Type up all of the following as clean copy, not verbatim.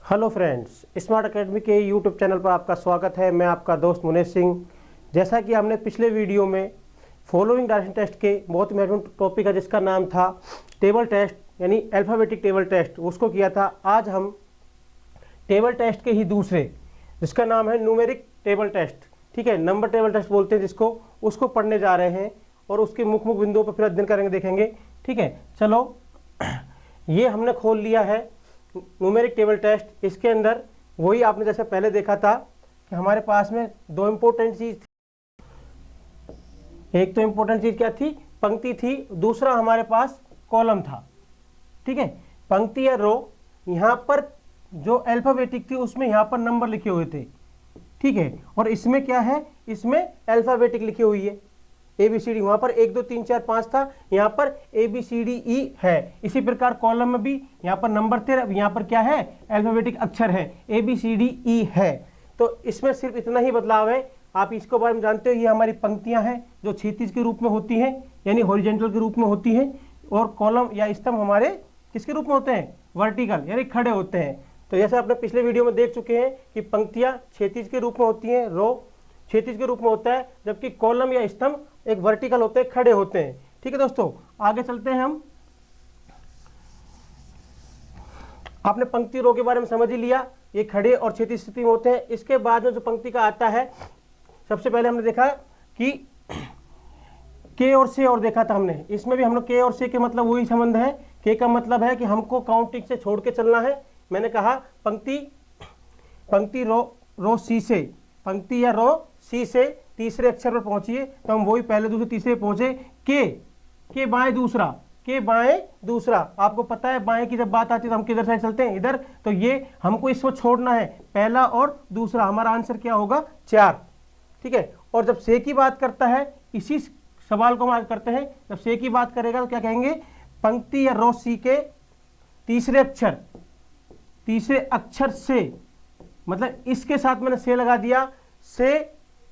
Hello friends, smart academy के YouTube channel पर आपका स्वागत है। मैं आपका दोस्त मुनेश सिंह। जैसा कि हमने पिछले वीडियो में फॉलोइंग डायरेक्शन टेस्ट के बहुत ही महत्वपूर्ण टॉपिक है जिसका नाम था टेबल टेस्ट यानी अल्फ़ाबेटिक टेबल टेस्ट, उसको किया था। आज हम टेबल टेस्ट के ही दूसरे जिसका नाम है न्यूमेरिक टेबल टेस्ट, ठीक है, नंबर टेबल टेस्ट बोलते हैं जिसको, उसको पढ़ने जा रहे हैं और उसके मुख्य मुख्य बिंदुओं पर फिर अध्ययन करेंगे, देखेंगे। ठीक है, चलो ये हमने खोल लिया है न्यूमेरिक टेबल टेस्ट। इसके अंदर वही आपने जैसे पहले देखा था कि हमारे पास में दो इंपॉर्टेंट चीज थी। एक तो इंपॉर्टेंट चीज क्या थी? पंक्ति थी। दूसरा हमारे पास कॉलम था। ठीक है, पंक्ति या रो, यहाँ पर जो अल्फाबेटिक थी उसमें यहाँ पर नंबर लिखे हुए थे। ठीक है, और इसमें क्या है? इसमें अल्फाबेटिक लिखी हुई है ABCD। वहां पर 1 2 3 4 5 था, यहाँ पर ABCDE है। इसी प्रकार कॉलम में भी यहाँ पर नंबर थे, अब यहाँ पर क्या है? अल्फाबेटिक अक्षर है, ABCDE है। तो इसमें सिर्फ इतना ही बदलाव है। आप इसको बारे में जानते हो, ये हमारी पंक्तियां हैं जो क्षैतिज के रूप में होती हैं यानी हॉरिजॉन्टल के रूप में होती हैं, और कॉलम या स्तंभ हमारे किसके रूप में होते हैं? वर्टिकल यानी खड़े होते हैं। तो जैसे आपने पिछले वीडियो में देख चुके हैं कि पंक्तियां क्षैतिज के रूप में होती हैं, रो क्षैतिज के रूप में होता है, जबकि कॉलम या स्तंभ एक वर्टिकल होते हैं, खड़े होते हैं। ठीक है दोस्तों, आगे चलते हैं हम। आपने पंक्ति रो के बारे में समझ ही लिया, ये खड़े और क्षैतिज स्थिति में होते हैं। इसके बाद में जो पंक्ति का आता है, सबसे पहले हमने देखा कि के और से, और देखा था हमने, इसमें भी हम लोग के और से के मतलब वही संबंध है। के का मतलब है कि हमको काउंटिंग से छोड़ के चलना है। मैंने कहा पंक्ति रो सी से, पंक्ति या रो सी से तीसरे अक्षर पर पहुंचिए, तो हम वही पहले दूसरे तीसरे पहुंचे। के बाएं दूसरा, के बाएं दूसरा। आपको पता है बाएं की जब बात आती है तो हम किधर साइड चलते हैं? इधर। तो ये हमको इसको छोड़ना है, पहला और दूसरा। हमारा आंसर क्या होगा? 4। ठीक है, और जब से की बात करता है, इसी सवाल को हम आज करते हैं, जब से की बात करेगा तो क्या कहेंगे? पंक्ति या रो सी के तीसरे अक्षर से, मतलब इसके साथ मैंने से लगा दिया, से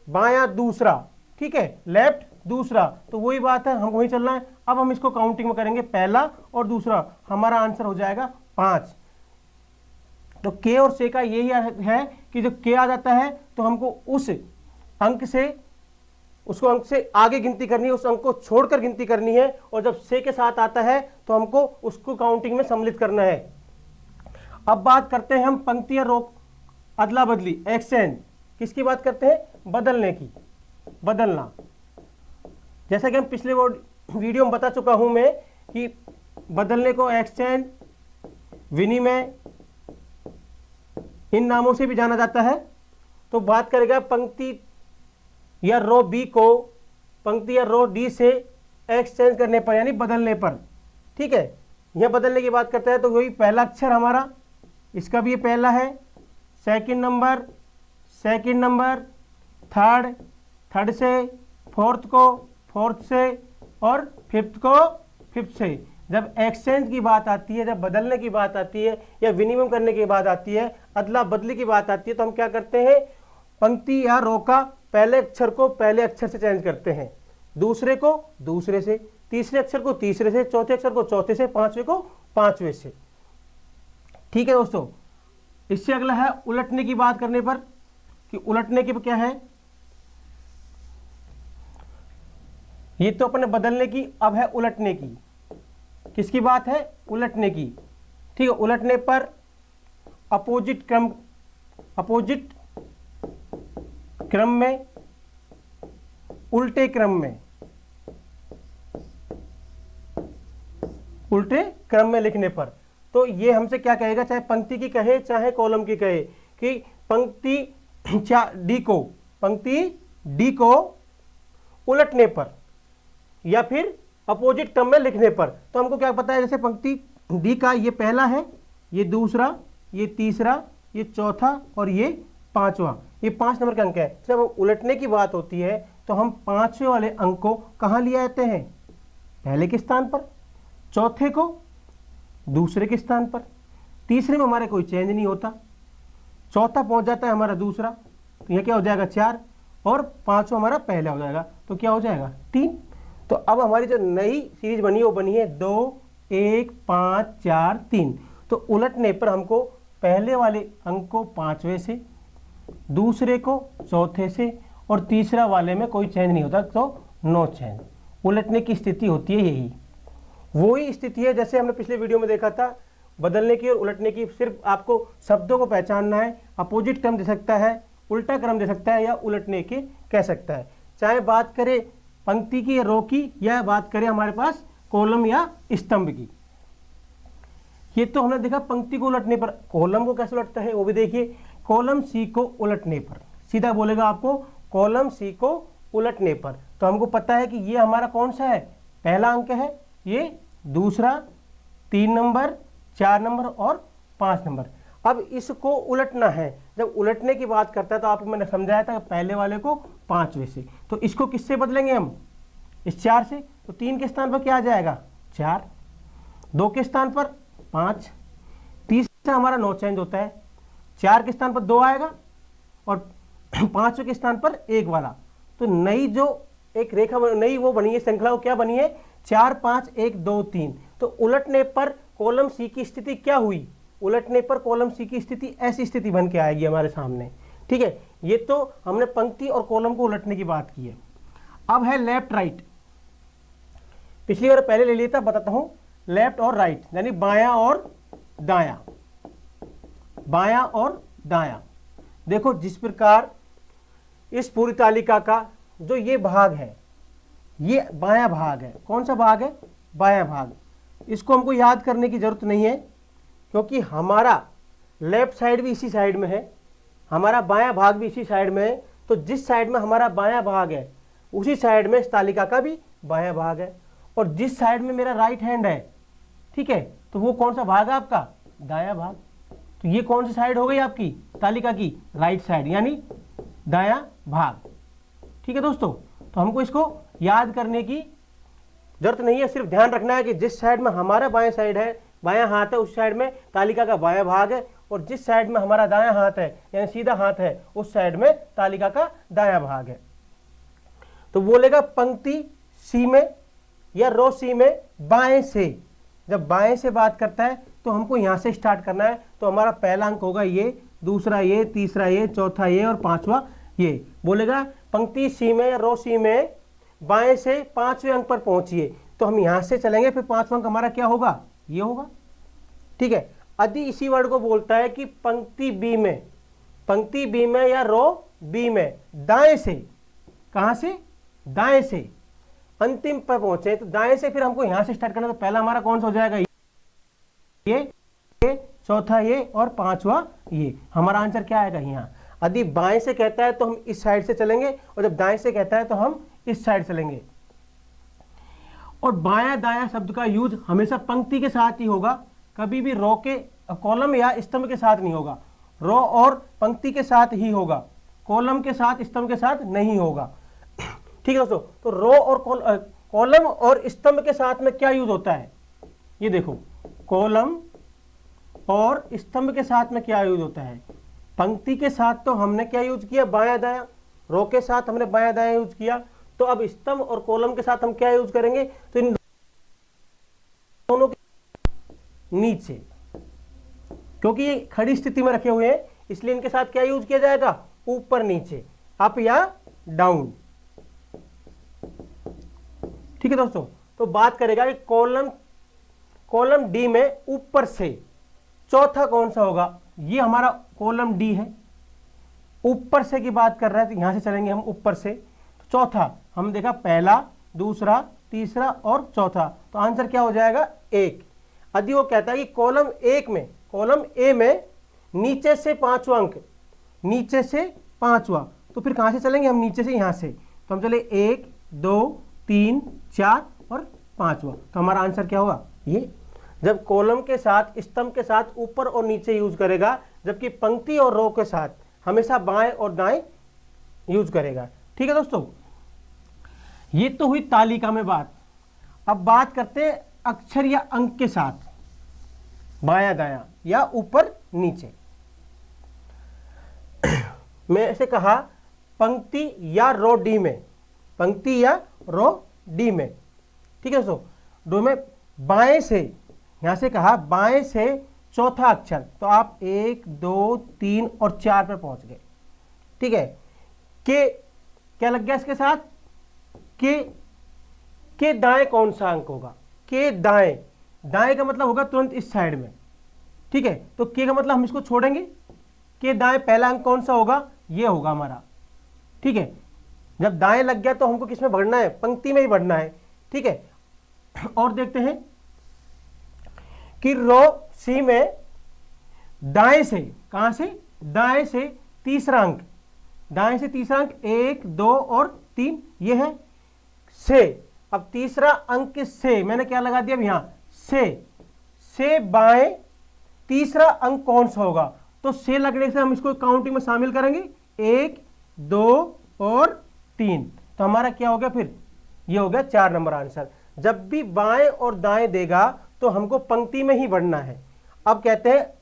बायां दूसरा, ठीक है, लेफ्ट दूसरा। तो वही बात है, हम वही चलना है। अब हम इसको काउंटिंग में करेंगे, पहला और दूसरा। हमारा आंसर हो जाएगा 5। तो के और से का यही है कि जब के आ जाता है तो हमको उस अंक से आगे गिनती करनी है, उस अंक को छोड़कर गिनती करनी है। और जब से के साथ आता है तो हमको उसको काउंटिंग में सम्मिलित करना है। अब बात करते हैं हम पंक्ति या रो अदला बदली, एक्सचेंज। किसकी बात करते हैं? बदलने की, बदलना। जैसा कि हम पिछले वीडियो में बता चुका हूं मैं कि बदलने को एक्सचेंज, विनिमय, इन नामों से भी जाना जाता है। तो बात करेगा पंक्ति या रो बी को पंक्ति या रो डी से एक्सचेंज करने पर यानी बदलने पर। ठीक है, यह बदलने की बात करता है तो वही पहला अक्षर हमारा, इसका भी ये पहला है, सेकंड नंबर, थर्ड से, फोर्थ को फोर्थ से, और फिफ्थ को फिफ्थ से। जब एक्सचेंज की बात आती है, जब बदलने की बात आती है, या विनिमय करने की बात आती है, अदला बदली की बात आती है, तो हम क्या करते हैं? पंक्ति या रो का पहले अक्षर को पहले अक्षर से चेंज करते हैं, दूसरे को दूसरे से, तीसरे अक्षर को तीसरे से, चौथे अक्षर को चौथे से, पांचवे को पांचवे से। ठीक है दोस्तों, इससे अगला है उलटने की बात करने पर, कि उलटने की क्या है? ये तो अपने बदलने की, अब है उलटने की। किसकी बात है? उलटने की। ठीक है, उलटने पर अपोजिट क्रम में, उल्टे क्रम में लिखने पर। तो ये हमसे क्या कहेगा, चाहे पंक्ति की कहे चाहे कॉलम की कहे, कि पंक्ति डी को उलटने पर या फिर अपोजिट क्रम में लिखने पर। तो हमको क्या पता है? जैसे पंक्ति डी का ये पहला है, ये दूसरा, ये तीसरा, ये चौथा और ये पांचवा, ये 5 नंबर का अंक है। जब उलटने की बात होती है तो हम पांचवे वाले अंक को कहाँ ले आते हैं? पहले के स्थान पर, चौथे को दूसरे के स्थान पर, तीसरे में हमारे कोई चेंज नहीं होता, चौथा पहुंच जाता है हमारा दूसरा, तो यह क्या हो जाएगा? 4, और पांचवा हमारा पहला हो जाएगा, तो क्या हो जाएगा? 3। तो अब हमारी जो नई सीरीज बनी है वो बनी है 2 1 5 4 3। तो उलटने पर हमको पहले वाले अंक को 5वें से, दूसरे को चौथे से, और तीसरा वाले में कोई चेंज नहीं होता, तो नो चेंज। उलटने की स्थिति होती है यही, वही स्थिति है जैसे हमने पिछले वीडियो में देखा था, बदलने की और उलटने की। सिर्फ आपको शब्दों को पहचानना है, अपोजिट क्रम दे सकता है, उल्टा क्रम दे सकता है, या उलटने के कह सकता है। चाहे बात करें पंक्ति की या रो की, या बात करें हमारे पास कॉलम या स्तंभ की। ये तो हमने देखा पंक्ति को उलटने पर। कॉलम को कैसे उलटता है वो भी देखिए। कॉलम सी को उलटने पर, सीधा बोलेगा आपको कॉलम सी को उलटने पर। तो हमको पता है कि ये हमारा कौन सा है, पहला अंक है, ये दूसरा, 3 नंबर, 4 नंबर और 5 नंबर। अब इसको उलटना है। जब उलटने की बात करता है तो आपको मैंने समझाया था पहले वाले को 5वें से, तो इसको किससे बदलेंगे हम, इस 4 से। तो 3 के स्थान पर क्या आ जाएगा 4, 2 के स्थान पर 5, तीसरा हमारा नो चेंज होता है, 4 के स्थान पर 2 आएगा और 5 के स्थान पर 1 वाला। तो नई जो एक रेखा नई वो बनी है, श्रृंखला क्या बनी है, 4 5 1 2 3। तो उलटने पर कॉलम सी की स्थिति क्या हुई, उलटने पर कॉलम सी की स्थिति ऐसी स्थिति बन के आएगी हमारे सामने। ठीक है, ये तो हमने पंक्ति और कॉलम को उलटने की बात की है। अब है लेफ्ट राइट। पिछली बार पहले ले लिया था, बताता हूं। लेफ्ट और राइट यानी बायां और दायां, बायां और दायां। देखो जिस प्रकार इस पूरी तालिका का जो ये भाग है, ये बायां भाग है। कौन सा भाग है, बायां भाग। इसको हमको याद करने की जरूरत नहीं है, क्योंकि हमारा लेफ्ट साइड भी इसी साइड में है, हमारा बायां भाग भी इसी साइड में है। तो जिस साइड में हमारा बायां भाग है उसी साइड में इस तालिका का भी बायां भाग है, और जिस साइड में मेरा राइट हैंड है, ठीक है, तो वो कौन सा भाग है आपका, दायां भाग। तो ये कौन सी साइड हो गई आपकी तालिका की, राइट साइड यानी दायां भाग। ठीक है दोस्तों, तो हमको इसको याद करने की जरूरत नहीं है, सिर्फ ध्यान रखना है कि जिस साइड में हमारा बायां साइड है, बायां हाथ है, उस साइड में तालिका का बायां भाग है, और जिस साइड में हमारा दायां हाथ है यानी सीधा हाथ है, उस साइड में तालिका का दायां भाग है। तो बोलेगा पंक्ति सी में या रो सी में बाएं से। जब बाएं से बात करता है तो हमको यहां से स्टार्ट करना है। तो हमारा पहला अंक होगा ये, दूसरा ये, तीसरा ये, चौथा ये और 5वां ये। बोलेगा पंक्ति सी में या रो सी में बाएं से 5वें अंक पर पहुंचिए। तो हम यहां से चलेंगे, फिर 5वां अंक हमारा क्या होगा, ये होगा। ठीक है, यदि इसी वर्ड को बोलता है कि पंक्ति बी में, पंक्ति बी में या रो बी में दाएं से, कहां से, दाएं से अंतिम पर पहुंचे, तो दाएं से फिर हमको यहां से स्टार्ट करना। तो पहला हमारा कौन सा हो जाएगा, ये, चौथा ये और 5वां ये। हमारा आंसर क्या आएगा यहाँ। यदि बाएं से कहता है तो हम इस साइड से चलेंगे, और जब दाएं से कहता है तो हम इस साइड चलेंगे। और बायां दायां शब्द का यूज हमेशा पंक्ति के साथ ही होगा, कभी भी रो के कॉलम या स्तंभ के साथ नहीं होगा। रो और पंक्ति के साथ ही होगा, कॉलम के साथ स्तंभ के साथ नहीं होगा। ठीक है दोस्तों, तो रो और कॉलम और स्तंभ के साथ में क्या यूज होता है, ये देखो, कॉलम और स्तंभ के साथ में क्या यूज होता है। पंक्ति के साथ तो हमने क्या यूज किया, बायां दायां। रो के साथ हमने बायां दायां यूज किया। तो अब स्तंभ और कॉलम के साथ हम क्या यूज करेंगे, तो इन दोनों के नीचे, क्योंकि ये खड़ी स्थिति में रखे हुए हैं इसलिए इनके साथ क्या यूज किया जाएगा, ऊपर नीचे, अप या डाउन। ठीक है दोस्तों, तो बात करेगा कि कॉलम डी में ऊपर से चौथा कौन सा होगा। ये हमारा कॉलम डी है, ऊपर से की बात कर रहा है, तो यहां से चलेंगे हम ऊपर से। तो चौथा हम देखा, पहला, दूसरा, तीसरा और चौथा। तो आंसर क्या हो जाएगा, 1। यदि वो कहता है कि कॉलम 1 में, कॉलम ए में नीचे से 5वां अंक, नीचे से 5वां, तो फिर कहां से चलेंगे हम, नीचे से, यहां से। तो हम चले 1 2 3 4 और 5वां। तो हमारा आंसर क्या होगा, ये। जब कॉलम के साथ, स्तंभ के साथ ऊपर और नीचे यूज करेगा, जबकि पंक्ति और रो के साथ हमेशा बाएं और दाएं यूज करेगा। ठीक है दोस्तों, ये तो हुई तालिका में बात। अब बात करते हैं अक्षर या अंक के साथ, बायां दायां या ऊपर नीचे। मैं ऐसे कहा पंक्ति या रो डी में, पंक्ति या रो डी में। ठीक है दोस्तों, रो में बाएं से, यहां से कहा बाएं से चौथा अक्षर, तो आप 1 2 3 और 4 पर पहुंच गए। ठीक है, के क्या लग गया इसके साथ, के दाएं कौन सा अंक होगा, के दाएं, दाएं का मतलब होगा तुरंत इस साइड में। ठीक है, तो के का मतलब हम इसको छोड़ेंगे, के दाएं पहला अंक कौन सा होगा, ये होगा हमारा। ठीक है, जब दाएं लग गया तो हमको किस में बढ़ना है, पंक्ति में ही बढ़ना है। ठीक है, और देखते हैं कि रो सी में दाएं से, कहां से, दाएं से तीसरा अंक, दाएं से तीसरा अंक 1 2 और 3 ये है से। अब तीसरा अंक से मैंने क्या लगा दिया, अब यहां से बाएं तीसरा अंक कौन सा होगा, तो से लगने से हम इसको काउंटिंग में शामिल करेंगे, 1 2 और 3, तो हमारा क्या हो गया फिर, ये हो गया 4 नंबर आंसर। जब भी बाएं और दाएं देगा तो हमको पंक्ति में ही बढ़ना है। अब कहते हैं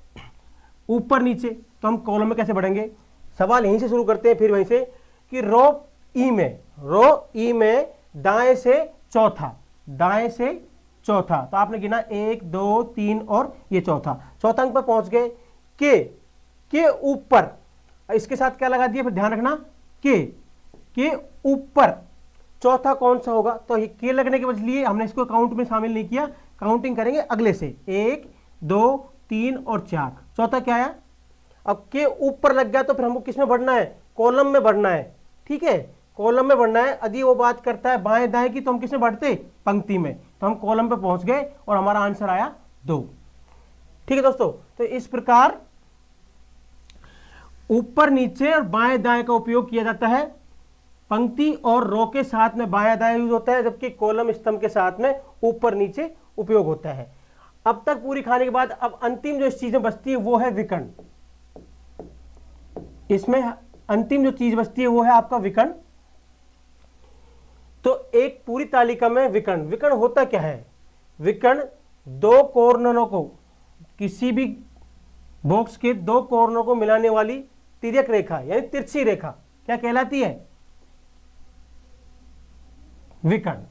ऊपर नीचे, तो हम कॉलम में कैसे बढ़ेंगे, सवाल यहीं से शुरू करते हैं फिर वहीं से कि रो ई में दाएं से चौथा, दाएं से चौथा, तो आपने गिना 1 2 3 और ये चौथा अंक पर पहुंच गए। के ऊपर, इसके साथ क्या लगा दिया, फिर ध्यान रखना, के ऊपर चौथा कौन सा होगा, तो ये के लगने के बदले हमने इसको काउंट में शामिल नहीं किया, काउंटिंग करेंगे अगले से, 1 2 3 और 4, चौथा क्या आया। अब के ऊपर लग गया तो फिर हमको किस में बढ़ना है, कॉलम में बढ़ना है। ठीक है, कॉलम में बढ़ना है। यदि वो बात करता है बाएं दाएं की तो हम किस में बढ़ते, पंक्ति में, तो हम कॉलम पे पहुंच गए और हमारा आंसर आया 2। ठीक है दोस्तों, तो इस प्रकार ऊपर नीचे और बाएं दाएं का उपयोग किया जाता है। पंक्ति और रो के साथ में बायां दायां यूज होता है, जबकि कॉलम स्तंभ के साथ में ऊपर नीचे उपयोग होता है। अब तक पूरी खाने के बाद अब अंतिम जो इस चीज में बचती है वो है विकर्ण। इसमें अंतिम जो चीज बचती है वो है आपका विकर्ण। तो एक पूरी तालिका में विकर्ण होता क्या है, विकर्ण दो कॉर्नरों को, किसी भी बॉक्स के दो कॉर्नरों को मिलाने वाली तिर्यक रेखा यानी तिरछी रेखा क्या कहलाती है, विकर्ण।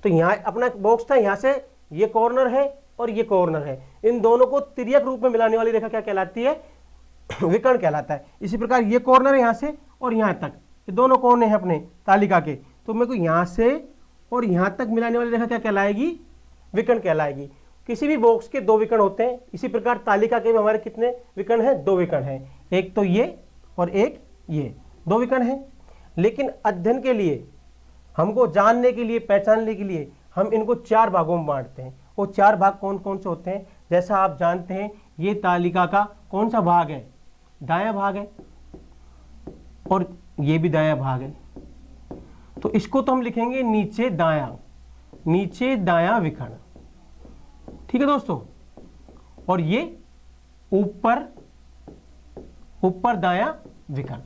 तो यहां अपना बॉक्स था, यहां से ये कॉर्नर है और ये कॉर्नर है, इन दोनों को तिर्यक रूप में मिलाने वाली रेखा क्या कहलाती है, विकर्ण कहलाता है। इसी प्रकार ये कॉर्नर है यहां से और यहां तक, ये दोनों कोने हैं अपने तालिका के, तो मेरे को यहां से और यहां तक मिलाने वाली रेखा क्या कहलाएगी, विकर्ण कहलाएगी। किसी भी बॉक्स के दो विकर्ण होते हैं, इसी प्रकार तालिका के भी हमारे कितने विकर्ण हैं, दो विकर्ण हैं, एक तो ये और एक ये, दो विकर्ण हैं। लेकिन अध्ययन के लिए, हमको जानने के लिए, पहचानने के लिए हम इनको चार भागों में बांटते हैं। वो चार भाग कौन कौन से होते हैं, जैसा आप जानते हैं ये तालिका का कौन सा भाग है, दायां भाग है और ये भी दायां भाग है, तो इसको तो हम लिखेंगे नीचे दायां विकर्ण। ठीक है दोस्तों, और ये ऊपर दायां विकर्ण।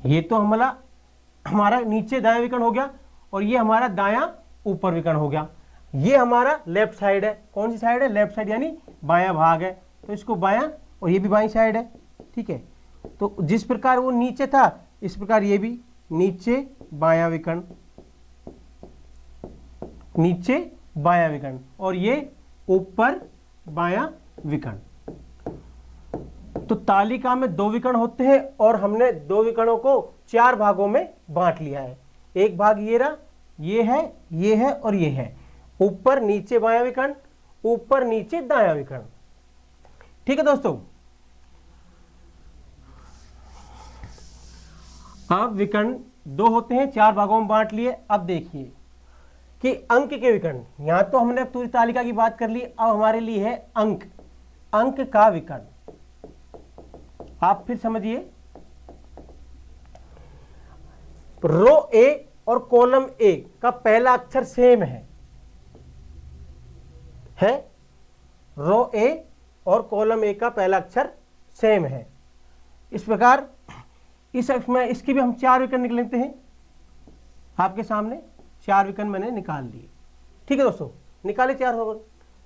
ये तो हमारा नीचे दायां विकर्ण हो गया और ये हमारा दायां ऊपर विकर्ण हो गया। ये हमारा लेफ्ट साइड है, कौन सी साइड है, लेफ्ट साइड यानी बायां भाग है, तो इसको बायां, और ये भी बाईं साइड है। ठीक है, तो जिस प्रकार वो नीचे था इस प्रकार ये भी नीचे बायां विकर्ण, नीचे बायां विकर्ण, और ये ऊपर बायां विकर्ण। तो तालिका में दो विकर्ण होते हैं और हमने दो विकर्णों को चार भागों में बांट लिया है। एक भाग ये रहा, ये है और ये है, ऊपर नीचे बायां विकर्ण, ऊपर नीचे दायां विकर्ण। ठीक है दोस्तों, अब विकर्ण दो होते हैं, चार भागों में बांट लिए। अब देखिए कि अंक के विकर्ण, यहां तो हमने पूरी तालिका की बात कर ली, अब हमारे लिए है अंक का विकर्ण। आप फिर समझिए, रो ए और कॉलम ए का पहला अक्षर सेम है रो ए और कॉलम ए का पहला अक्षर सेम है। इस प्रकार इसकी भी हम चार विकर्ण निकल लेते हैं। आपके सामने चार विकर्ण मैंने निकाल लिए। ठीक है दोस्तों, निकाले चार विकर्ण।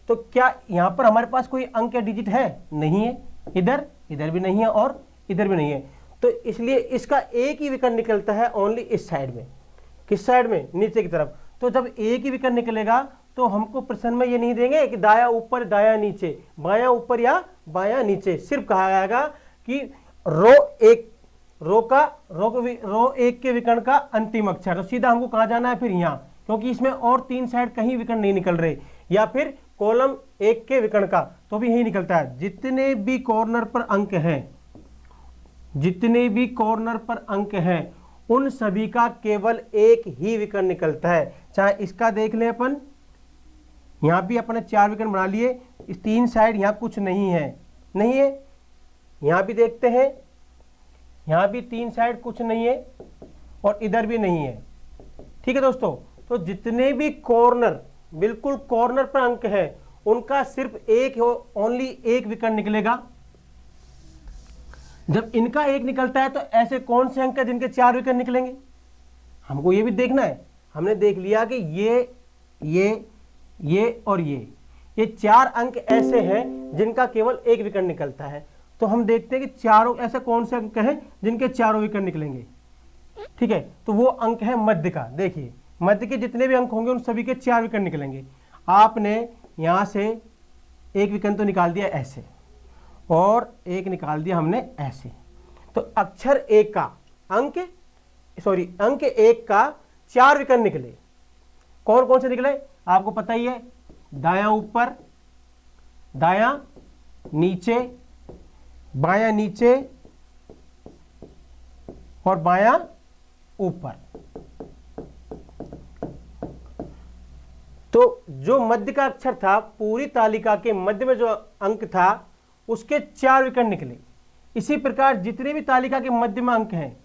तो क्या यहां पर हमारे पास कोई अंक या डिजिट है, नहीं है, इधर भी नहीं है और इधर भी नहीं है, तो इसलिए इसका एक ही विकर्ण निकलता है ओनली इस साइड में। किस साइड में, नीचे की तरफ। तो जब एक ही विकर्ण निकलेगा तो हमको प्रश्न में ये नहीं देंगे कि दाया ऊपर दाया नीचे, बायां ऊपर या बायां नीचे, सिर्फ कहा जाएगा कि रो एक के विकर्ण का अंतिम अक्षर। तो सीधा हमको कहाँ जाना है फिर यहाँ, क्योंकि इसमें और 3 साइड कहीं विकर्ण नहीं निकल रहे। या फिर कॉलम 1 के विकर्ण का, तो भी यही निकलता है, जितने भी कॉर्नर पर अंक हैं, जितने भी कॉर्नर पर अंक हैं उन सभी का केवल एक ही विकर्ण निकलता है। चाहे इसका देख लें अपन, यहां भी अपने 4 विकर्ण बना लिए, इस 3 साइड यहां कुछ नहीं है, नहीं है, यहां भी देखते हैं, यहां भी 3 साइड कुछ नहीं है और इधर भी नहीं है। ठीक है दोस्तों, तो जितने भी कॉर्नर, बिल्कुल कॉर्नर पर अंक है, उनका सिर्फ एक, ओनली एक विकर्ण निकलेगा। जब इनका एक निकलता है तो ऐसे कौन से अंक है जिनके 4 विकर्ण निकलेंगे, हमको ये भी देखना है। हमने देख लिया कि ये और ये 4 अंक ऐसे हैं जिनका केवल एक विकर्ण निकलता है। तो हम देखते हैं कि चारों ऐसे कौन से अंक हैं जिनके 4 विकर्ण निकलेंगे। ठीक है, तो वो अंक है मध्य का। देखिए मध्य के जितने भी अंक होंगे उन सभी के 4 विकर्ण निकलेंगे। आपने यहां से एक विकर्ण तो निकाल दिया ऐसे, और एक निकाल दिया हमने ऐसे, तो अक्षर एक का अंक 1 का 4 विकर्ण निकले। कौन कौन से निकले आपको पता ही है, दायां ऊपर, दायां नीचे, बायां नीचे और बायां ऊपर। तो जो मध्य का अक्षर था, पूरी तालिका के मध्य में जो अंक था उसके 4 विकर्ण निकले। इसी प्रकार जितने भी तालिका के मध्य में अंक हैं,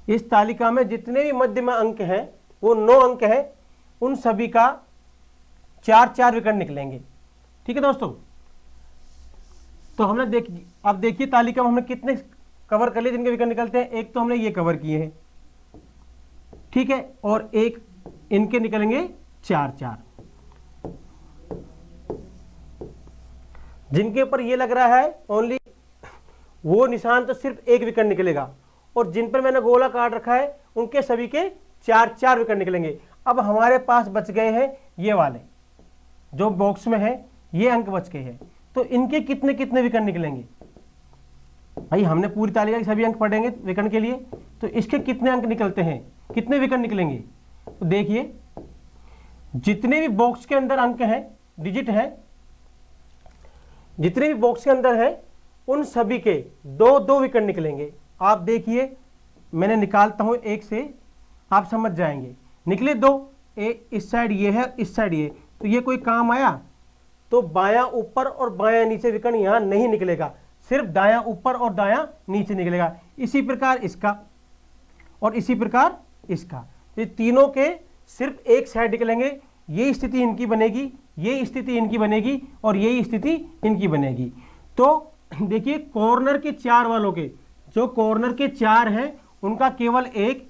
इस तालिका में जितने भी मध्य में अंक हैं, वो 9 अंक हैं, उन सभी का 4 विकर्ण निकलेंगे। ठीक है दोस्तों, तो हमने अब देखिए तालिका में हमने कितने कवर कर लिए जिनके विकर्ण निकलते हैं। एक तो हमने ये कवर किए हैं, ठीक है, और एक इनके निकलेंगे 4। जिनके ऊपर ये लग रहा है ओनली, वो निशान तो सिर्फ एक विकर्ण निकलेगा, और जिन पर मैंने गोला काट रखा है उनके सभी के 4 विकर्ण निकलेंगे। अब हमारे पास बच गए हैं ये वाले जो बॉक्स में है, ये अंक बच गए हैं, तो इनके कितने कितने विकर्ण निकलेंगे भाई। हमने पूरी तालिका के सभी अंक पढ़ेंगे विकर्ण के लिए, तो इसके कितने अंक निकलते हैं, कितने विकर्ण निकलेंगे। तो देखिए जितने भी बॉक्स के अंदर अंक हैं, डिजिट हैं, जितने भी बॉक्स के अंदर है उन सभी के 2 विकर्ण निकलेंगे। आप देखिए मैंने निकालता हूं एक से, आप समझ जाएंगे। निकले 2, इस साइड ये है, इस साइड ये, तो ये कोई काम आया। तो बायां ऊपर और बायां नीचे विकर्ण यहां नहीं निकलेगा, सिर्फ दायां ऊपर और दायां नीचे निकलेगा। इसी प्रकार इसका और इसी प्रकार इसका, ये तीनों के सिर्फ एक साइड निकलेंगे। ये स्थिति इनकी बनेगी, ये स्थिति इनकी बनेगी और यही स्थिति इनकी बनेगी। तो देखिए कॉर्नर के 4 वालों के, जो कॉर्नर के 4 हैं उनका केवल एक,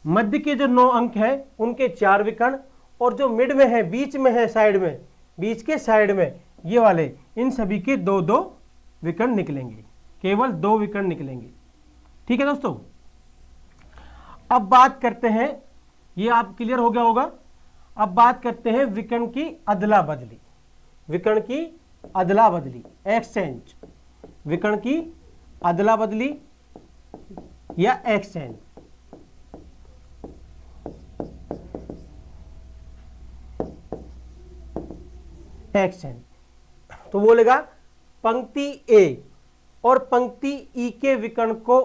मध्य के जो 9 अंक हैं उनके 4 विकर्ण, और जो मिड में है, बीच में है, साइड में, बीच के साइड में ये वाले, इन सभी के 2 विकर्ण निकलेंगे, केवल 2 विकर्ण निकलेंगे। ठीक है दोस्तों, अब बात करते हैं, ये आप क्लियर हो गया होगा। अब बात करते हैं विकर्ण की अदला बदली, विकर्ण की अदला बदली, एक्सचेंज, विकर्ण की अदला बदली या एक्सचेंज। एक्सचेंज तो बोलेगा पंक्ति ए और पंक्ति ई के विकर्ण को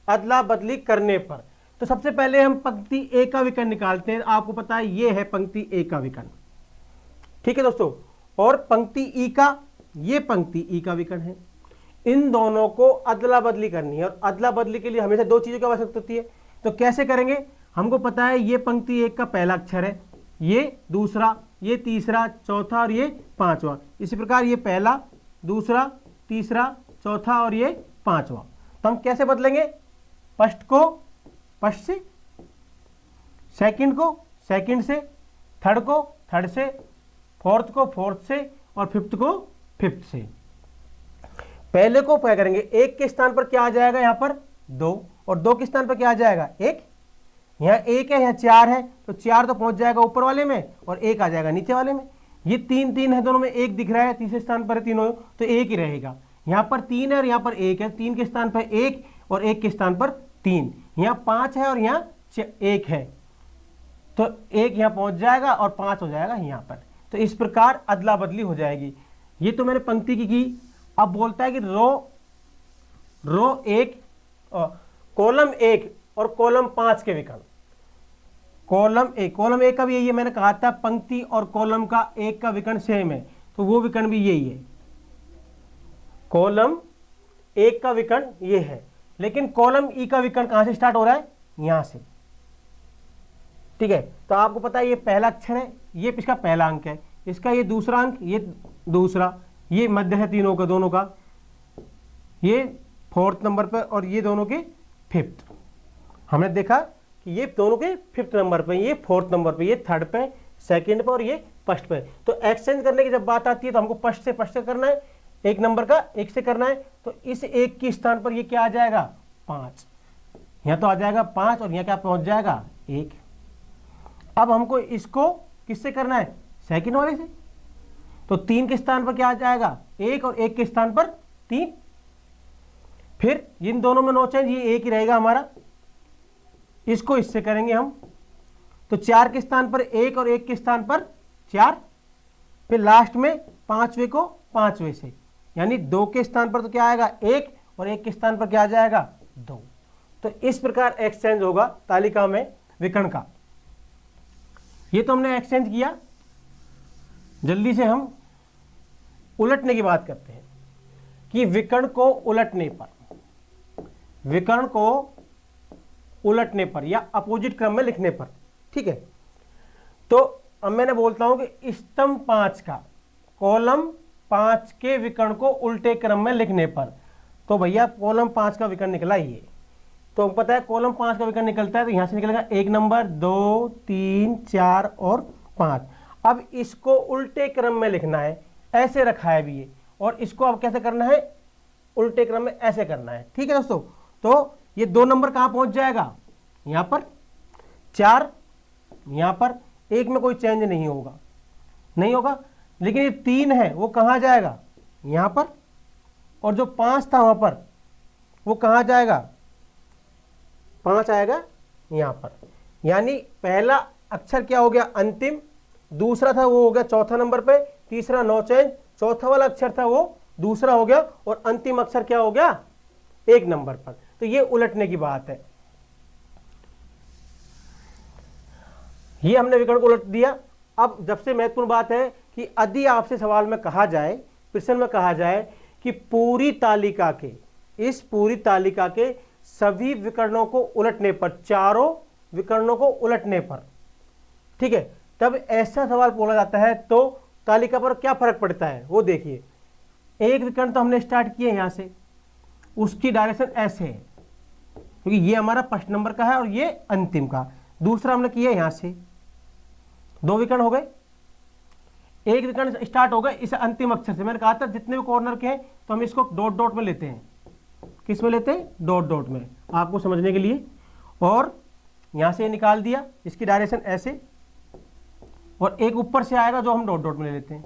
अदला बदली करने पर। तो सबसे पहले हम पंक्ति ए का विकर्ण निकालते हैं। आपको पता है ये है पंक्ति ए का विकर्ण, ठीक है दोस्तों, और पंक्ति ई का, ये पंक्ति ई का विकर्ण है। इन दोनों को अदला बदली करनी है, और अदला बदली के लिए हमेशा 2 चीजों की आवश्यकता होती है। तो कैसे करेंगे, हमको पता है ये पंक्ति एक का पहला अक्षर है, ये दूसरा, ये तीसरा, चौथा और ये पांचवा। इसी प्रकार ये पहला, दूसरा, तीसरा, चौथा और ये पांचवा। तो हम कैसे बदलेंगे, फर्स्ट को फर्स्ट से, सेकंड को सेकंड से, थर्ड को थर्ड से, फोर्थ को फोर्थ से और फिफ्थ को फिफ्थ से। पहले को क्या करेंगे, एक के स्थान पर क्या आ जाएगा, यहां पर 2, और 2 के स्थान पर क्या आ जाएगा, 1। यहाँ 1 है, यहाँ 4 है, तो 4 तो पहुंच जाएगा ऊपर वाले में और 1 आ जाएगा नीचे वाले में। ये 3 3 है, दोनों में 1 दिख रहा है, तीसरे स्थान पर है तीनों, तो 1 ही रहेगा। यहाँ पर 3 है और यहाँ पर 1 है, 3 के स्थान पर 1 और 1 के स्थान पर 3। यहाँ 5 है और यहाँ 1 है, तो 1 यहाँ पहुंच जाएगा और 5 हो जाएगा यहाँ पर। तो इस प्रकार अदला बदली हो जाएगी। ये तो मैंने पंक्ति की। अब बोलता है कि रो 1 कॉलम 1 और कॉलम 5 के विकर्ण। कॉलम 1 का भी यही है, मैंने कहा था पंक्ति और कॉलम का 1 का विकर्ण सेम है, तो वो विकर्ण भी यही है। कॉलम 1 का विकर्ण ये है, लेकिन कॉलम ई का विकर्ण कहां से स्टार्ट हो रहा है? यहां से। ठीक है, तो आपको पता है ये पहला अक्षर है, ये इसका पहला अंक है, इसका ये दूसरा अंक, ये दूसरा, ये मध्य है तीनों का, दोनों का, ये 4th नंबर पे और ये दोनों के 5th। हमने देखा कि ये दोनों के 5th नंबर पे, ये 4th नंबर पे, ये 3rd पे, 2nd पे और ये 1st पे। तो एक्सचेंज करने की जब बात आती है तो हमको 1st से 1st करना है, 1 नंबर का 1 से करना है, तो इस 1 के स्थान पर ये क्या आ जाएगा? 5। यहाँ तो आ जाएगा 5 और यहाँ क्या पहुंच जाएगा? 1। अब हमको इसको किससे करना है? 2nd वाले से। तो 3 के स्थान पर क्या आ जाएगा? 1 और 1 के स्थान पर 3। फिर इन दोनों में नो चेंज, ये 1 ही रहेगा हमारा, इसको इससे करेंगे हम, तो 4 के स्थान पर 1 और 1 के स्थान पर 4। फिर लास्ट में 5वें को 5वें से, यानी 2 के स्थान पर तो क्या आएगा? 1 और 1 के स्थान पर क्या आ जाएगा? 2। तो इस प्रकार एक्सचेंज होगा तालिका में विकर्ण का। ये तो हमने एक्सचेंज किया। जल्दी से हम उलटने की बात करते हैं कि विकर्ण को उलटने पर या अपोजिट क्रम में लिखने पर। ठीक है, तो अब मैंने बोलता हूं कि स्तंभ 5 का कॉलम 5 के विकर्ण को उल्टे क्रम में लिखने पर, तो भैया कॉलम 5 का विकर्ण निकला ये, तो पता है कॉलम 5 का विकर्ण निकलता है तो यहां से निकलेगा 1 नंबर, 2, 3, 4 और 5। अब इसको उल्टे क्रम में लिखना है, ऐसे रखा है अभी ये, और इसको अब कैसे करना है? उल्टे क्रम में ऐसे करना है। ठीक है दोस्तों, तो ये 2 नंबर कहां पहुंच जाएगा? यहां पर, 4 यहां पर, 1 में कोई चेंज नहीं होगा, लेकिन ये 3 है वो कहां जाएगा? यहां पर, और जो 5 था वहां पर वो कहां जाएगा? 5 आएगा यहां पर। यानी पहला अक्षर क्या हो गया? अंतिम। दूसरा था वो हो गया 4था नंबर पे, तीसरा नो चेंज, चौथा वाला अक्षर था वो दूसरा हो गया, और अंतिम अक्षर क्या हो गया? 1 नंबर पर। तो ये उलटने की बात है। ये हमने विकर्ण को उलट दिया। अब जब से महत्वपूर्ण बात है कि यदि आपसे सवाल में कहा जाए, प्रश्न में कहा जाए कि पूरी तालिका के सभी विकर्णों को उलटने पर, चारों विकर्णों को उलटने पर, ठीक है, तब ऐसा सवाल बोला जाता है तो तालिका पर क्या फर्क पड़ता है वो देखिए। एक विकर्ण तो हमने स्टार्ट किए यहां से, उसकी डायरेक्शन ऐसे है क्योंकि ये हमारा 1st नंबर का है और ये अंतिम का। दूसरा हमने किया यहां से, 2 विकर्ण हो गए। एक विकर्ण स्टार्ट हो गए इस अंतिम अक्षर से। मैंने कहा था जितने भी कॉर्नर के हैं तो हम इसको डॉट डॉट में लेते हैं। किस में लेते हैं? डॉट डॉट में, आपको समझने के लिए। और यहां से निकाल दिया, इसकी डायरेक्शन ऐसे, और एक ऊपर से आएगा जो हम डॉट डॉट में ले लेते हैं।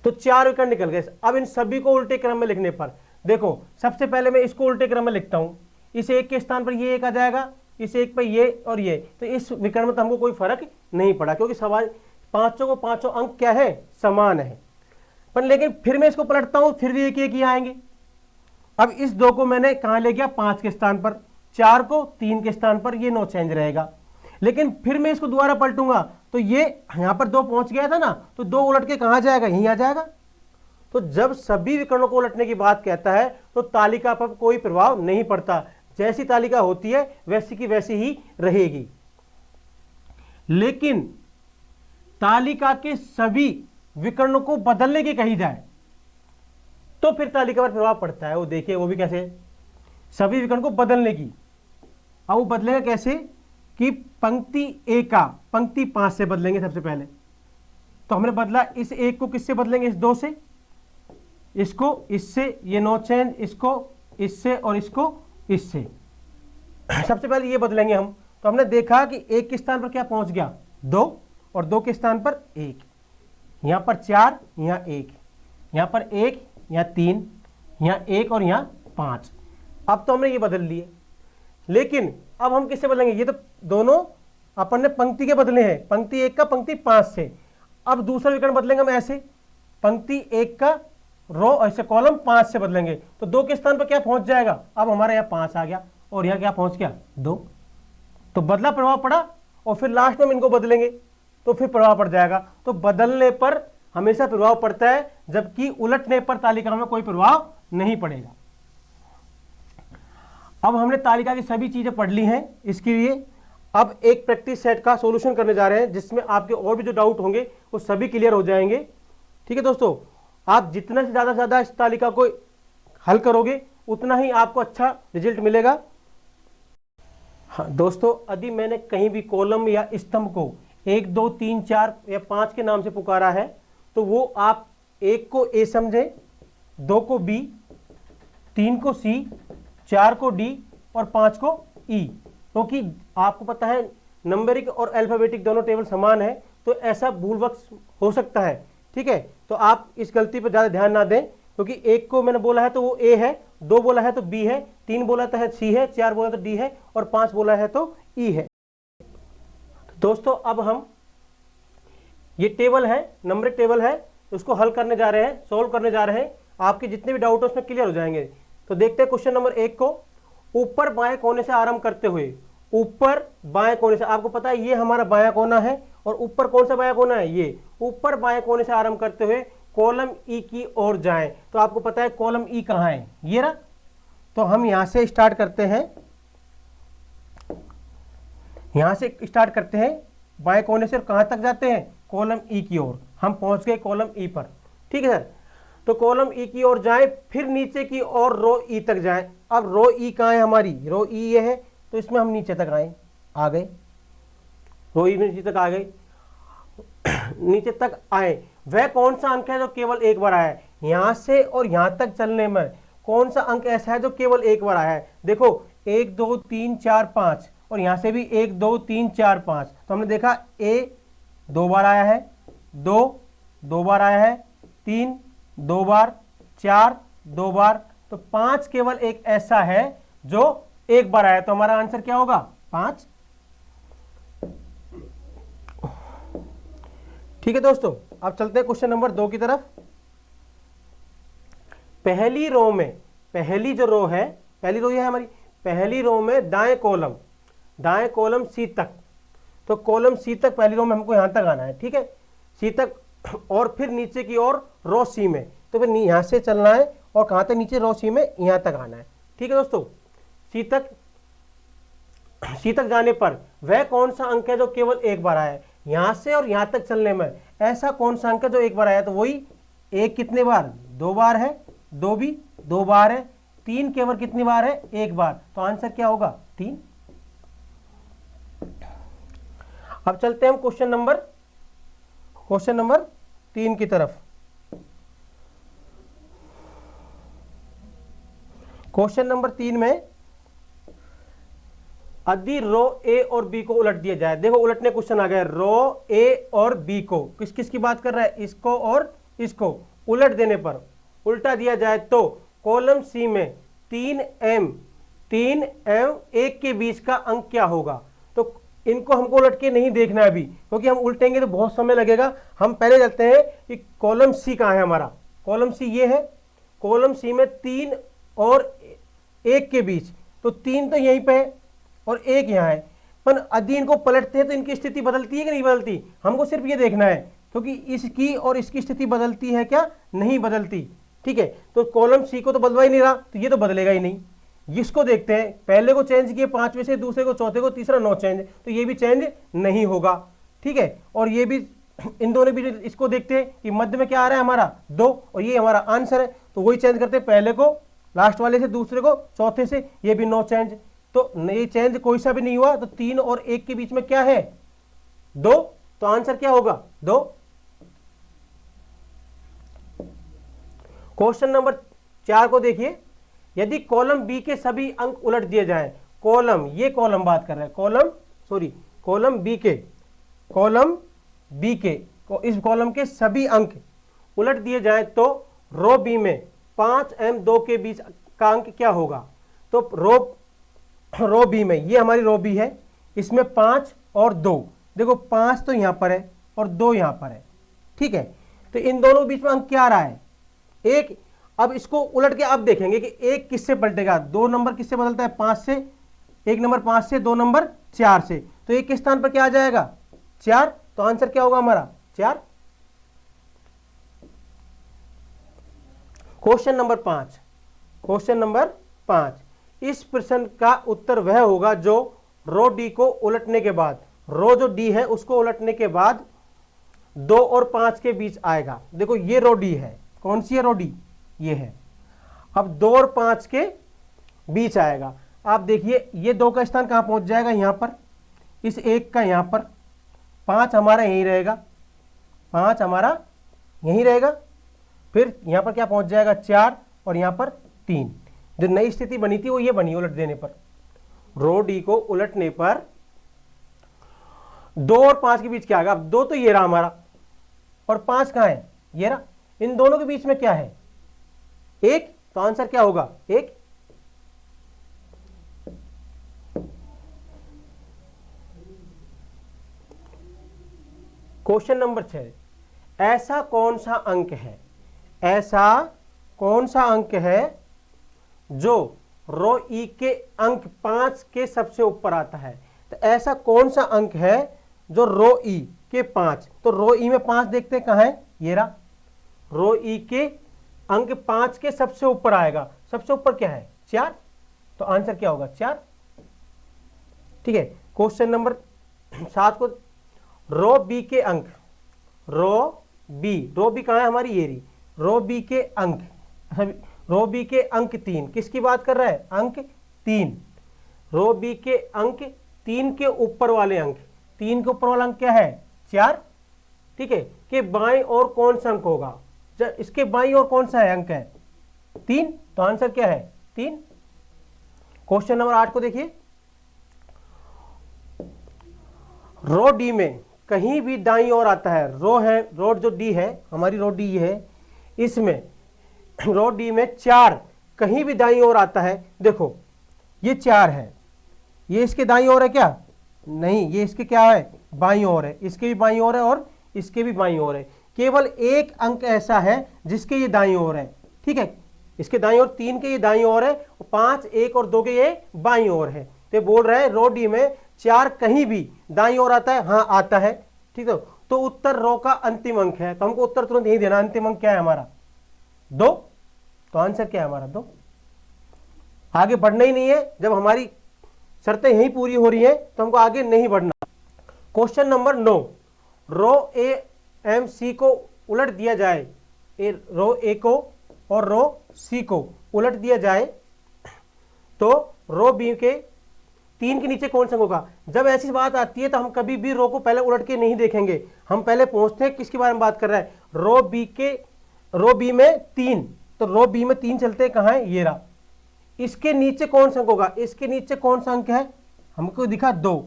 तो 4 विकर्ण निकल गए। अब इन सभी को उल्टे क्रम में लिखने पर देखो, सबसे पहले मैं इसको उल्टे क्रम में लिखता हूं। इस 1 के स्थान पर ये 1 आ जाएगा, इस 1 पर ये और ये, तो इस विकर्ण में तो हमको कोई फर्क नहीं पड़ा क्योंकि सवाल पांचों को पांचों अंक क्या है? समान है। पर लेकिन फिर मैं इसको पलटता हूं, फिर भी एक ही आएंगे। अब इस 2 को मैंने कहां ले गया? 5 के स्थान पर, 4 को 3 के स्थान पर, ये नो चेंज रहेगा। लेकिन फिर मैं इसको दोबारा पलटूंगा तो ये यहां पर 2 पहुंच गया था ना, तो 2 उलट के कहां जाएगा? यहीं आ जाएगा। तो जब सभी विकर्णों को उलटने की बात कहता है तो तालिका पर कोई प्रभाव नहीं पड़ता। जैसी तालिका होती है वैसी की वैसी ही रहेगी। लेकिन तालिका के सभी विकर्णों को बदलने की कही जाए तो फिर तालिका पर प्रभाव पड़ता है। वो देखिए, वो भी कैसे? सभी विकर्ण को बदलने की। अब वो बदलेगा कैसे? कि पंक्ति A का पंक्ति 5 से बदलेंगे सबसे पहले। तो हमने बदला इस 1 को किससे बदलेंगे? इस 2 से, इसको इससे, ये नो चेंज, इसको इससे और इसको इससे। सबसे पहले ये बदलेंगे हम। तो हमने देखा कि 1 के स्थान पर क्या पहुंच गया 2, और 2 के स्थान पर 1, यहाँ पर 4, यहाँ 1, यहाँ पर 1, यहाँ 3, यहाँ 1 और यहाँ 5। अब तो हमने ये बदल लिए, लेकिन अब हम किससे बदलेंगे? ये तो दोनों अपन ने पंक्ति के बदले हैं, पंक्ति 1 का पंक्ति 5 से। अब दूसरा विकर्ण बदलेंगे हम ऐसे, पंक्ति 1 का रो ऐसे कॉलम 5 से बदलेंगे, तो 2 के स्थान पर क्या पहुंच जाएगा? अब हमारे यहाँ 5 आ गया और यहाँ क्या पहुंच गया 2। तो बदला प्रभाव पड़ा, और फिर लास्ट में हम इनको बदलेंगे तो फिर प्रभाव पड़ जाएगा। तो बदलने पर हमेशा प्रभाव पड़ता है, जबकि उलटने पर तालिका में कोई प्रभाव नहीं पड़ेगा। अब हमने तालिका की सभी चीजें पढ़ ली हैं। इसके लिए अब एक प्रैक्टिस सेट का सॉल्यूशन करने जा रहे हैं, जिसमें आपके और भी जो डाउट होंगे वो सभी क्लियर हो जाएंगे। ठीक है दोस्तों, आप जितना से ज़्यादा इस तालिका को हल करोगे उतना ही आपको अच्छा रिजल्ट मिलेगा। हाँ दोस्तों, यदि मैंने कहीं भी कॉलम या स्तंभ को 1 2 3 4 या 5 के नाम से पुकारा है, तो वो आप 1 को ए समझें, 2 को बी, 3 को सी, 4 को डी और 5 को ई, क्योंकि आपको पता है नंबरिक और अल्फाबेटिक दोनों टेबल समान है, तो ऐसा भूलवश हो सकता है। ठीक है, तो आप इस गलती पर ज़्यादा ध्यान ना दें, क्योंकि 1 को मैंने बोला है तो वो ए है, 2 बोला है तो बी है, 3 बोला तो है सी है, 4 बोला तो डी है और 5 बोला है तो ई है। दोस्तों अब हम ये टेबल है, नंबरिक टेबल है, उसको हल करने जा रहे हैं, सोल्व करने जा रहे हैं। आपके जितने भी डाउट है उसमें क्लियर हो जाएंगे। तो देखते हैं क्वेश्चन नंबर 1 को। ऊपर बाएं कोने से आरंभ करते हुए, ऊपर बाएं कोने से, आपको पता है ये हमारा बायां कोना है और ऊपर कौन सा बायां कोना है? ये ऊपर बाएं कोने से आरंभ करते हुए कॉलम ई की ओर जाएं। तो आपको पता है कॉलम ई कहाँ है? ये रहा। तो हम यहां से स्टार्ट करते हैं, यहां से स्टार्ट करते हैं बाएं कोने से, कहां तक जाते हैं? कॉलम ई की ओर। हम पहुंच गए कॉलम ई पर। ठीक है सर, तो कॉलम ई की ओर जाएं, फिर नीचे की ओर रो ई तक जाएं। अब रो ई कहाँ है हमारी? रो ई ये है, तो इसमें हम नीचे तक आए, आ गए, रो ई में नीचे तक आ गए। नीचे तक आए, वह कौन सा अंक है जो केवल एक बार आया है? यहां से और यहां तक चलने में कौन सा अंक ऐसा है जो केवल एक बार आया है? देखो 1 2 3 4 5, और यहां से भी 1 2 3 4 5। तो हमने देखा ए 2 बार आया है, 2 2 बार आया है, 3 2 बार, 4 2 बार, तो 5 केवल एक ऐसा है जो एक बार आया। तो हमारा आंसर क्या होगा? 5। ठीक है दोस्तों, अब चलते हैं क्वेश्चन नंबर 2 की तरफ। पहली रो में, पहली जो रो है, पहली रो ये है हमारी, पहली रो में दाएं कॉलम सी तक, तो कॉलम सी तक पहली रो में हमको यहां तक आना है। ठीक है, सी तक, और फिर नीचे की ओर रो सी में, तो फिर यहां से चलना है और कहां तक? नीचे रो सी में यहां तक आना है। ठीक है दोस्तों, सी तक जाने पर वह कौन सा अंक है जो केवल एक बार आया है? यहां से और यहां तक चलने में ऐसा कौन सा अंक है जो एक बार आया? तो वही एक कितने बार? 2 बार है, 2 भी 2 बार है, 3 केवल कितनी बार है? एक बार। तो आंसर क्या होगा? 3। अब चलते हैं हम क्वेश्चन नंबर 3 की तरफ। क्वेश्चन नंबर 3 में यदि रो ए और बी को उलट दिया जाए, देखो उलटने क्वेश्चन आ गया, रो ए और बी को, किस किस की बात कर रहा है? इसको और इसको उलट देने पर, उल्टा दिया जाए तो कॉलम सी में 3m 1 के बीच का अंक क्या होगा? तो इनको हमको उलट के नहीं देखना है अभी, क्योंकि हम उल्टेंगे तो बहुत समय लगेगा। हम पहले चलते हैं कि कॉलम सी कहाँ है हमारा। कॉलम सी ये है, कॉलम सी में 3 और 1 के बीच, तो 3 तो यहीं पे है और 1 यहाँ है, पर यदि इनको पलटते हैं तो इनकी स्थिति बदलती है कि नहीं बदलती? हमको सिर्फ ये देखना है, क्योंकि इसकी और इसकी स्थिति बदलती है क्या? नहीं बदलती। ठीक है, तो कॉलम सी को तो बदलवा ही नहीं रहा, तो ये तो बदलेगा ही नहीं। इसको देखते हैं, पहले को चेंज किए 5 में से, दूसरे को, चौथे को, तीसरा नो चेंज, तो ये भी चेंज नहीं होगा। ठीक है, और ये भी, इन दोनों भी इसको देखते हैं कि मध्य में क्या आ रहा है हमारा? 2, और ये हमारा आंसर है, तो वही चेंज करते हैं, पहले को लास्ट वाले से, दूसरे को चौथे से, ये भी नो चेंज। तो ये चेंज कोई सा भी नहीं हुआ, तो 3 और 1 के बीच में क्या है? 2, तो आंसर क्या होगा? 2। क्वेश्चन नंबर 4 को देखिए, यदि कॉलम बी के सभी अंक उलट दिए जाएं, कॉलम, ये कॉलम बात कर रहे हैं, कॉलम बी के इस कॉलम के सभी अंक उलट दिए जाए तो रो बी में 5m2 के बीच का अंक क्या होगा। तो रो बी में, ये हमारी रो बी है, इसमें 5 और 2, देखो 5 तो यहां पर है और 2 यहां पर है, ठीक है। तो इन दोनों के बीच में अंक क्या आ रहा है, एक। अब इसको उलट के अब देखेंगे कि एक किससे पलटेगा, 2 नंबर किससे बदलता है, 5 से, 1 नंबर 5 से, 2 नंबर 4 से, तो एक के स्थान पर क्या आ जाएगा, 4। तो आंसर क्या होगा हमारा, 4। क्वेश्चन नंबर 5, इस प्रश्न का उत्तर वह होगा जो रो डी को उलटने के बाद, रो जो डी है उसको उलटने के बाद 2 और 5 के बीच आएगा। देखो ये रो डी है, कौन सी है रो डी, ये है। अब 2 और 5 के बीच आएगा। आप देखिए ये 2 का स्थान कहां पहुंच जाएगा, यहां पर, इस 1 का यहां पर, 5 हमारा यहीं रहेगा, 5 हमारा यहीं रहेगा, फिर यहां पर क्या पहुंच जाएगा, 4 और यहां पर 3। जो नई स्थिति बनी थी वो ये बनी उलट देने पर, रो डी को उलटने पर 2 और 5 के बीच क्या आएगा। अब 2 तो ये रहा हमारा और 5 कहां है, ये रहा, इन दोनों के बीच में क्या है, 1। तो आंसर क्या होगा, 1। क्वेश्चन नंबर 6, ऐसा कौन सा अंक है जो रो ई के अंक 5 के सबसे ऊपर आता है। तो ऐसा कौन सा अंक है जो रो ई के 5, तो रो ई में 5 देखते हैं कहां है, ये रहा, रो ई के अंक 5 के सबसे ऊपर आएगा, सबसे ऊपर क्या है, 4। तो आंसर क्या होगा, 4, ठीक है। क्वेश्चन नंबर 7 को, रो बी के अंक, रो बी कहां है हमारी, ये रही, रो बी के अंक 3, किसकी बात कर रहा है, अंक 3। रो बी के अंक 3 के ऊपर वाले अंक, 3 के ऊपर वाला अंक क्या है, 4, ठीक है। कि बाईं ओर कौन सा अंक होगा, जब इसके बाईं ओर कौन सा है अंक है, 3। तो आंसर क्या है, 3। क्वेश्चन नंबर 8 को देखिए, रो डी में कहीं भी दाईं ओर आता है, रो जो डी है हमारी, रो डी है, इसमें रो डी में 4 कहीं भी दाईं ओर आता है। देखो ये 4 है, ये इसके दाईं ओर है क्या, नहीं, ये इसके क्या है, बाईं ओर है, इसके भी बाईं ओर है और इसके भी बाईं ओर है। केवल एक अंक ऐसा है जिसके ये दाईं ओर है, ठीक है, इसके दाईं ओर, 3 के ये दाईं ओर है, 5, 1 और 2 के ये बाईं ओर है। तो बोल रहे हैं रो डी में 4 कहीं भी दाईं ओर आता है, हाँ आता है, ठीक है। तो उत्तर रो का अंतिम अंक है, तो हमको उत्तर तुरंत यही देना, अंतिम अंक क्या है हमारा, 2। तो आंसर क्या है हमारा, 2। आगे बढ़ना ही नहीं है, जब हमारी शर्तें यही पूरी हो रही है तो हमको आगे नहीं बढ़ना। Question number 9, row A M C को उलट दिया जाए, रो ए को और रो सी को उलट दिया जाए तो रो बी के 3 के नीचे कौन सा होगा। जब ऐसी बात आती है तो हम कभी भी रो को पहले उलट के नहीं देखेंगे, हम पहले पहुंचते हैं किसके बारे में बात कर रहा है, रो बी में 3, तो रो बी में 3 चलते कहां है, ये रहा, इसके नीचे कौन सा अंक होगा, इसके नीचे कौन सा अंक है, हमको दिखा 2।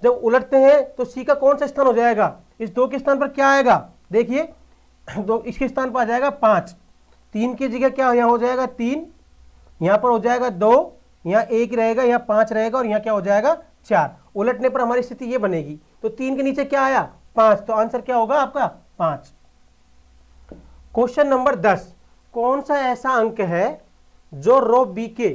जब उलटते हैं तो सी का कौन सा स्थान हो जाएगा, इस 2 के स्थान पर क्या आएगा, देखिए, तो इसके स्थान पर आ जाएगा 5, 3 की जगह क्या यहाँ हो जाएगा 3, यहां पर हो जाएगा 2, यहाँ 1 रहेगा, यहाँ 5 रहेगा और यहाँ क्या हो जाएगा 4। उलटने पर हमारी स्थिति ये बनेगी, तो 3 के नीचे क्या आया, 5। तो आंसर क्या होगा आपका, 5। क्वेश्चन नंबर 10, कौन सा ऐसा अंक है जो रो बी के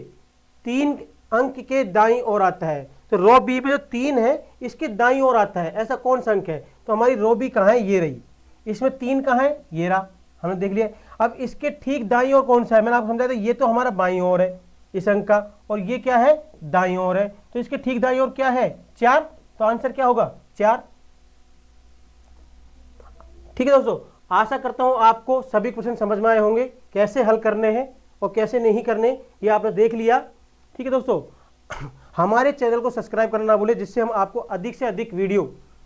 3 अंक के दाईं ओर आता है। तो रो बी में जो 3 है इसके दाईं ओर आता है, ऐसा कौन सा अंक है। तो हमारी रो बी कहां है, ये रही, इसमें 3 कहां है, ये रहा, हमने देख लिया। अब इसके ठीक दाईं ओर कौन सा है, मैंने आपको समझाया था, ये तो हमारा बाईं ओर है इस अंक का, और ये क्या है, दाईं ओर है, तो इसके ठीक दाईं ओर क्या है, 4। तो आंसर क्या होगा, 4। ठीक है दोस्तों, आशा करता हूं आपको सभी क्वेश्चन समझ में आए होंगे, कैसे हल करने हैं और कैसे नहीं करने, ये आपने देख लिया। ठीक है दोस्तों, हमारे चैनल को सब्सक्राइब करना ना भूलें, जिससे हम आपको अधिक से अधिक वीडियो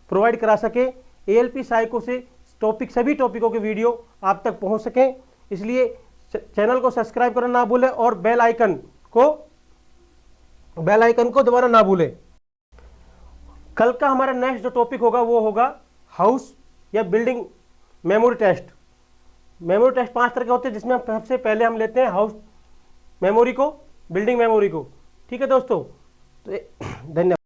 प्रोवाइड करा सके, एएलपी साइको से सभी टॉपिकों के वीडियो आप तक पहुंच सकें। इसलिए चैनल को सब्सक्राइब करना ना भूलें और बेल आइकन को दबाना ना भूलें। कल का हमारा नेक्स्ट जो टॉपिक होगा वो होगा हाउस या building memory test. Memory test 5 तरह के होते हैं, जिसमें हम सबसे पहले हम लेते हैं हाउस मेमोरी को, बिल्डिंग मेमोरी को। ठीक है दोस्तों, तो धन्यवाद।